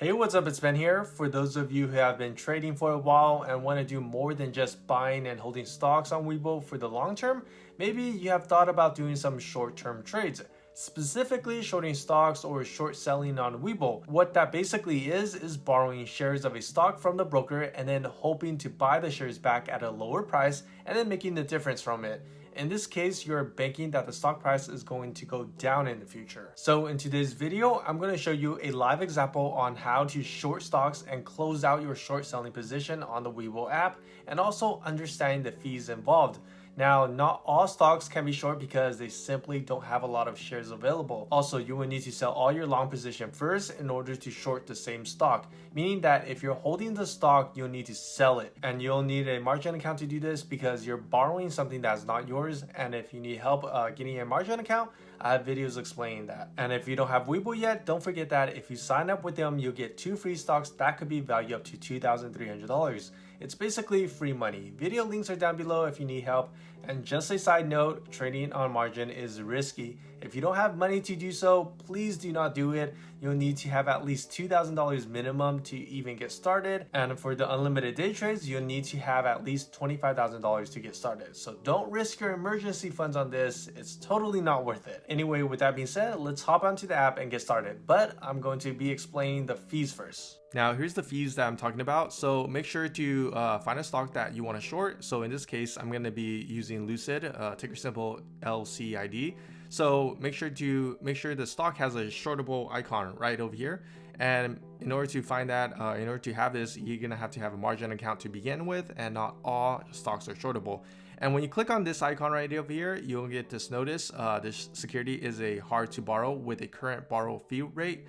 Hey, what's up? It's Ben here. For those of you who have been trading for a while and want to do more than just buying and holding stocks on Webull for the long term, maybe you have thought about doing some short-term trades, specifically shorting stocks or short selling on Webull. What that basically is borrowing shares of a stock from the broker and then hoping to buy the shares back at a lower price and then making the difference from it. In this case, you're banking that the stock price is going to go down in the future. So in today's video, I'm going to show you a live example on how to short stocks and close out your short selling position on the Webull app, and also understanding the fees involved. Now, not all stocks can be short because they simply don't have a lot of shares available. Also, you will need to sell all your long position first in order to short the same stock, meaning that if you're holding the stock, you'll need to sell it. And you'll need a margin account to do this because you're borrowing something that's not yours. And if you need help getting a margin account, I have videos explaining that. And if you don't have Webull yet, don't forget that if you sign up with them, you'll get 2 free stocks that could be valued up to $2,300. It's basically free money. Video links are down below if you need help. And just a side note, trading on margin is risky. If you don't have money to do so, please do not do it. You'll need to have at least $2,000 minimum to even get started. And for the unlimited day trades, you'll need to have at least $25,000 to get started. So don't risk your emergency funds on this. It's totally not worth it. Anyway, with that being said, let's hop onto the app and get started. But I'm going to be explaining the fees first. Now, here's the fees that I'm talking about. So make sure to find a stock that you want to short. So in this case, I'm going to be using Lucid, ticker symbol LCID. So make sure the stock has a shortable icon right over here. And in order to find that, in order to have this, you're going to have a margin account to begin with, and not all stocks are shortable. And when you click on this icon right over here, you'll get this notice. This security is a hard to borrow with a current borrow fee rate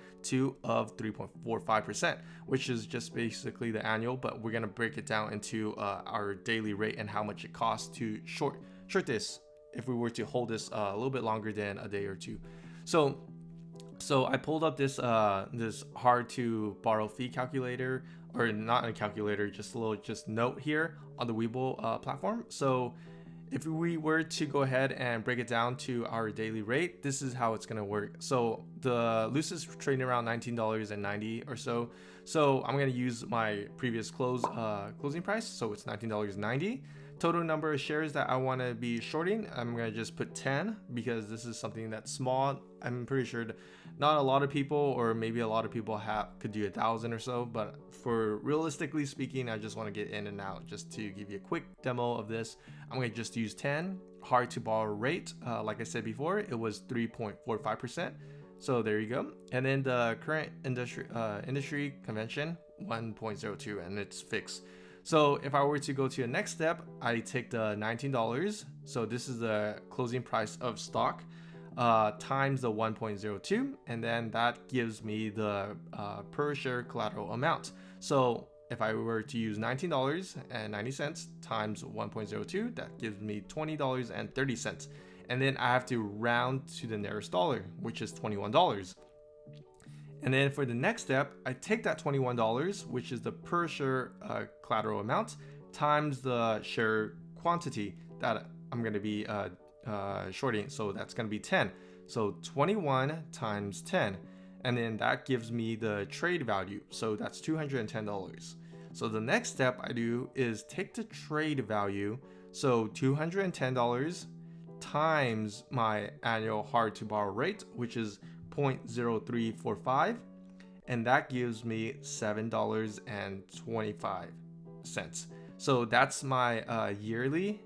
of 3.45%, which is just basically the annual, but we're going to break it down into our daily rate and how much it costs to short this if we were to hold this a little bit longer than a day or two. So I pulled up this hard to borrow fee calculator, or not a calculator, just a little note here on the Webull platform. So if we were to go ahead and break it down to our daily rate, this is how it's going to work. So the Lucid's trading around $19.90 or so. So I'm going to use my previous closing price. So it's $19.90. Total number of shares that I want to be shorting, I'm going to just put 10 because this is something that's small. I'm pretty sure not a lot of people, or maybe a lot of people could do 1,000 or so, but for realistically speaking, I just want to get in and out. Just to give you a quick demo of this, I'm going to just use 10. Hard to borrow rate, like I said before, it was 3.45%. So there you go. And then the current industry convention, 1.02, and it's fixed. So if I were to go to the next step, I take the $19. So this is the closing price of stock times the 1.02, and then that gives me the per share collateral amount. So if I were to use $19.90 times 1.02, that gives me $20.30. And then I have to round to the nearest dollar, which is $21. And then for the next step, I take that $21, which is the per share collateral amount, times the share quantity that I'm going to be shorting. So that's going to be 10. So 21 times 10. And then that gives me the trade value. So that's $210. So the next step I do is take the trade value. So $210 times my annual hard to borrow rate, which is 0.0345, and that gives me $7.25. So that's my yearly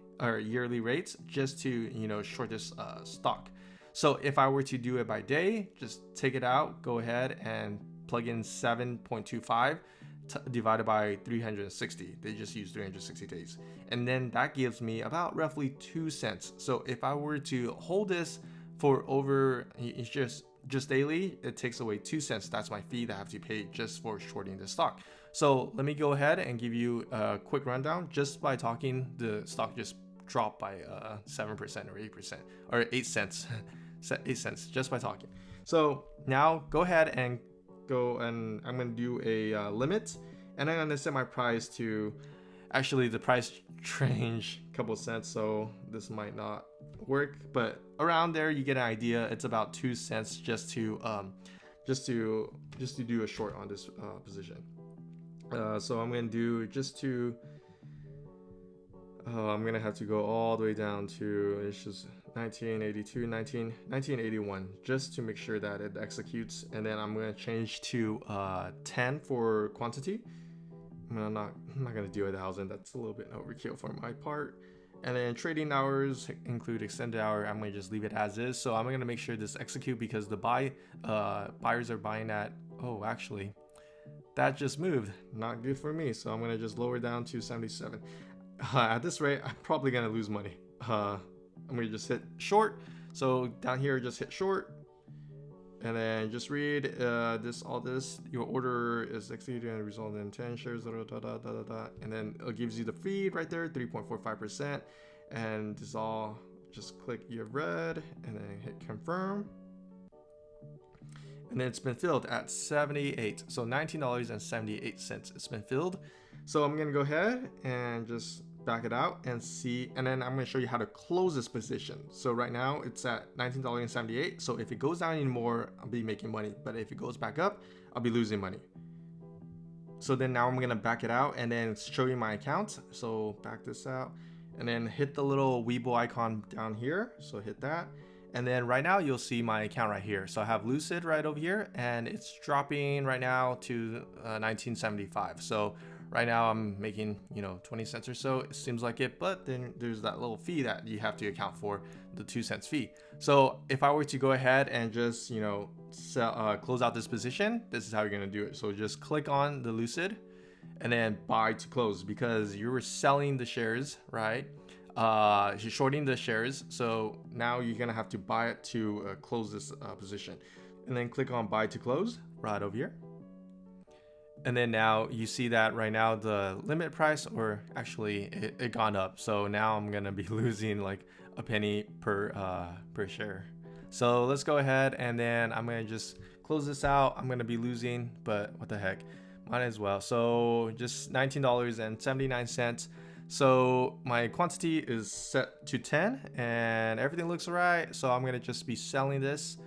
rates just to short this stock. So if I were to do it by day, just take it out, go ahead and plug in 7.25 divided by 360. They just use 360 days, and then that gives me about roughly 2 cents. So if I were to hold this for over, it's just daily, it takes away 2 cents. That's my fee that I have to pay just for shorting the stock. So let me go ahead and give you a quick rundown. Just by talking, the stock just dropped by 7% or 8% or 8 cents 8 cents just by talking. So now go ahead and I'm going to do a limit, and I'm going to set my price to, actually the price change a couple cents, so this might not work, but around there you get an idea. It's about 2 cents just to just to do a short on this position. So I'm gonna do just to I'm gonna have to go all the way down to, it's just 1982, 1981, just to make sure that it executes. And then I'm gonna change to 10 for quantity. I'm not gonna do 1,000. That's a little bit overkill for my part. And then trading hours include extended hour. I'm gonna just leave it as is. So I'm gonna make sure this execute because the buyers are buying at, oh, actually, that just moved. Not good for me. So I'm gonna just lower down to 77. At this rate, I'm probably gonna lose money. I'm gonna just hit short. So down here, just hit short, and then just read all this. Your order is executed and resulted in 10 shares. And then it gives you the feed right there, 3.45%. And this all, just click you have read, and then hit confirm. And then it's been filled at 78. So $19.78. It's been filled. So I'm gonna go ahead and just back it out and see, and then I'm going to show you how to close this position. So right now it's at $19.78. So if it goes down anymore, I'll be making money, but if it goes back up, I'll be losing money. So then now I'm going to back it out and then show you my account. So back this out and then hit the little Webull icon down here. So hit that. And then right now you'll see my account right here. So I have Lucid right over here, and it's dropping right now to 1975. So right now I'm making, 20 cents or so. It seems like it, but then there's that little fee that you have to account for, the 2 cents fee. So if I were to go ahead and just, close out this position, this is how you're gonna do it. So just click on the Lucid and then buy to close, because you were selling the shares, right? You're shorting the shares. So now you're gonna have to buy it to close this position, and then click on buy to close right over here. And then now you see that right now the limit price, or actually it gone up. So now I'm gonna be losing like a penny per share. So let's go ahead and then I'm gonna just close this out. I'm gonna be losing, but what the heck, might as well. So just $19.79. So my quantity is set to 10 and everything looks right. So I'm gonna just be selling this.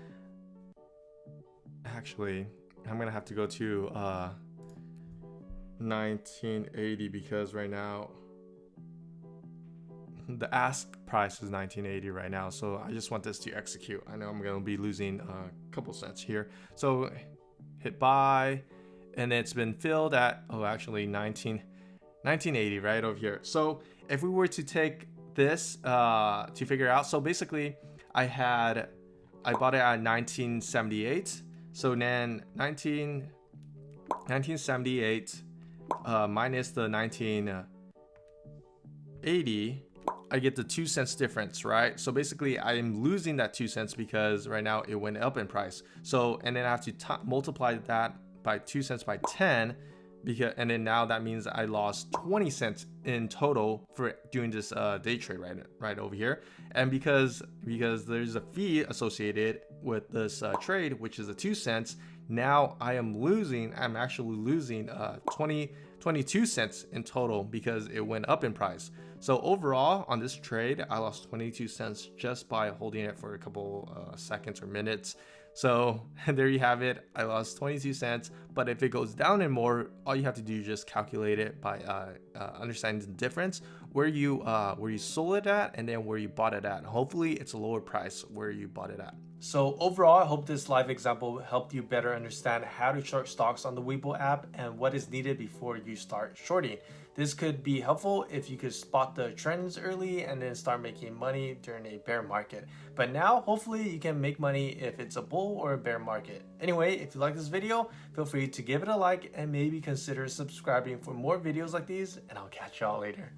Actually, I'm gonna have to go to 1980, because right now the ask price is 1980 right now. So I just want this to execute. I know I'm gonna be losing a couple cents here. So hit buy, and it's been filled at, oh, actually 1980 right over here. So if we were to take this to figure out, so basically I bought it at 1978. So then 1978 minus the 1980, I get the 2 cents difference, right? So basically I'm losing that 2 cents because right now it went up in price. So, and then I have to multiply that by 2 cents by 10, because, and then now that means I lost 20 cents in total for doing this day trade right over here. And because there's a fee associated with this trade, which is the 2 cents, now I'm actually losing 22 cents in total because it went up in price. So overall on this trade, I lost 22 cents just by holding it for a couple seconds or minutes. So there you have it. I lost 22 cents, but if it goes down and more, all you have to do is just calculate it by understanding the difference where you sold it at and then where you bought it at. Hopefully it's a lower price where you bought it at. So overall, I hope this live example helped you better understand how to short stocks on the Webull app and what is needed before you start shorting. This could be helpful if you could spot the trends early and then start making money during a bear market. But now, hopefully you can make money if it's a bull or a bear market. Anyway, if you like this video, feel free to give it a like and maybe consider subscribing for more videos like these, and I'll catch y'all later.